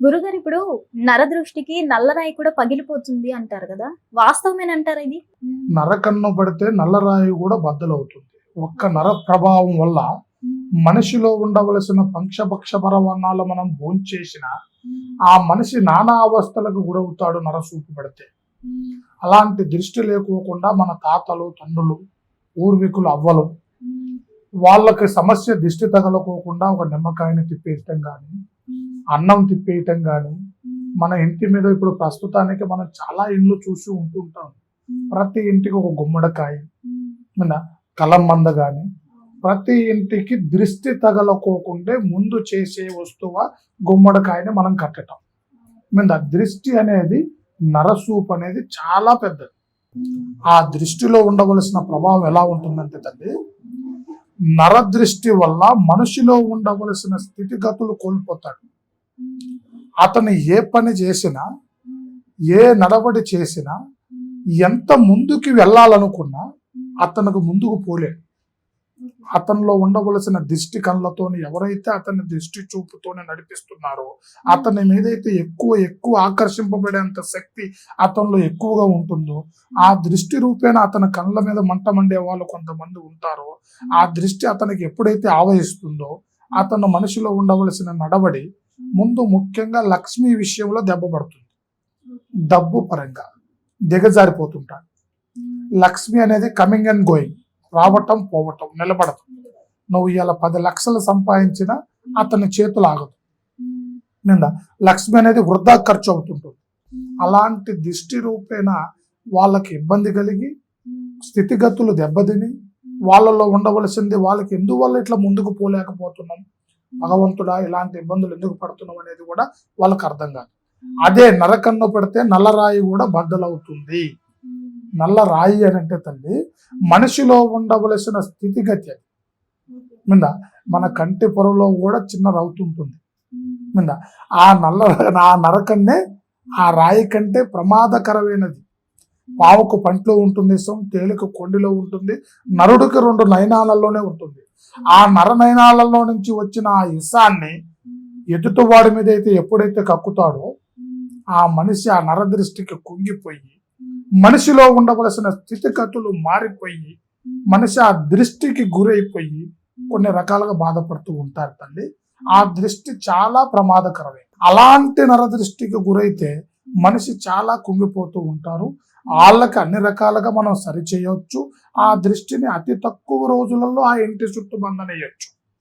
గురుగారు ఇప్పుడు నరదృష్టికి నల్లరాయి కూడా పగిలిపోతుంది అంటారు కదా? వాస్తవమేనంటారా ఇది? నరకన్ను పడితే నల్లరాయి కూడా బద్దలవుతుంది. ఒక్క నర ప్రభావం వల్ల మనిషిలో ఉండవలసిన పంచభక్ష పరవర్ణాలు మనం భోంచేసిన ఆ మనిషి నానా అవస్థలకు గురవుతాడు నరసూపు పడితే. అలాంటి దృష్టి లేకోకుండా మన తాతలు, తండ్రులు, పూర్వీకులు, అవ్వలు వాళ్ళకి సమస్య దిష్టి తగలకోకుండా ఒక నిమ్మకాయని తిప్పేయటం కానీ, అన్నం తిప్పేయటం కానీ, మన ఇంటి మీద ఇప్పుడు ప్రస్తుతానికి మనం చాలా ఇండ్లు చూసి ఉంటుంటాం. ప్రతి ఇంటికి ఒక గుమ్మడికాయ, కలమంద కానీ, ప్రతి ఇంటికి దృష్టి తగలకోకుండే ముందు చేసే వస్తువు గుమ్మడికాయని మనం కట్టడం. దృష్టి అనేది నరసూపు అనేది చాలా పెద్దది. ఆ దృష్టిలో ఉండవలసిన ప్రభావం ఎలా ఉంటుందంటే తల్లి, నరదృష్టి వల్ల మనిషిలో ఉండవలసిన స్థితిగతులు కోల్పోతాడు. అతను ఏ పని చేసినా, ఏ నడవడి చేసినా, ఎంత ముందుకి వెళ్ళాలనుకున్నా అతనికి ముందుకు పోలేడు. అతనిలో ఉండవలసిన దృష్టి కళ్ళతోని ఎవరైతే అతని దృష్టి చూపుతోనే నడిపిస్తున్నారో అతని మీదైతే ఎక్కువ ఆకర్షింపబడేంత శక్తి అతనిలో ఎక్కువగా ఉంటుందో, ఆ దృష్టి రూపేణ అతని కళ్ళ మీద మంట మండే వాళ్ళు కొంతమంది ఉంటారో, ఆ దృష్టి అతనికి ఎప్పుడైతే ఆవహిస్తుందో అతను మనిషిలో ఉండవలసిన నడవడి ముందు ముఖ్యంగా లక్ష్మి విషయంలో దెబ్బపడుతుంది. డబ్బు పరంగా దిగజారిపోతుంటాడు. లక్ష్మి అనేది కమింగ్ అండ్ గోయింగ్, రావటం పోవటం, నిలబడటం. నువ్వు ఇవాళ 10 లక్షలు సంపాదించినా అతని చేతులు ఆగదు. లక్ష్మి అనేది వృధా ఖర్చు అవుతుంటుంది. అలాంటి దిష్టి రూపేణ వాళ్ళకి ఇబ్బంది కలిగి, స్థితిగతులు దెబ్బతిని, వాళ్ళలో ఉండవలసింది వాళ్ళకి ఎందువల్ల ఇట్లా ముందుకు పోలేకపోతున్నాం, భగవంతుడా ఇలాంటి ఇబ్బందులు ఎందుకు పడుతున్నాం అనేది కూడా వాళ్ళకి అర్థం కాదు. అదే నరకన్ను పెడితే నల్లరాయి కూడా బద్దలవుతుంది. నల్ల రాయి అని అంటే తల్లి మనిషిలో ఉండవలసిన స్థితిగతి అది. మన కంటి పొరలో కూడా చిన్న రవుతుంటుంది. ఆ నరకన్నే ఆ రాయి కంటే ప్రమాదకరమైనది. పావుకు పంట్లో ఉంటుంది, తేలిక కొండిలో ఉంటుంది, నరుడికి 2 నయనాలలోనే ఉంటుంది. ఆ నయనాలలో నుంచి వచ్చిన ఆ ఇసాన్ని ఎదుటివాడి మీద అయితే ఎప్పుడైతే కక్కుతాడో ఆ మనిషి ఆ నరదృష్టికి కుంగిపోయి, మనిషిలో ఉండవలసిన స్థితిగతులు మారిపోయి, మనిషి ఆ దృష్టికి గురైపోయి కొన్ని రకాలుగా బాధపడుతూ ఉంటారు తల్లి. ఆ దృష్టి చాలా ప్రమాదకరమే. అలాంటి నరదృష్టికి గురైతే మనిషి చాలా కుంగిపోతూ ఉంటారు. వాళ్ళకి అన్ని రకాలుగా మనం సరిచేయవచ్చు. ఆ దృష్టిని అతి తక్కువ రోజులలో ఆ ఇంటి చుట్టూ బంధనేయచ్చు.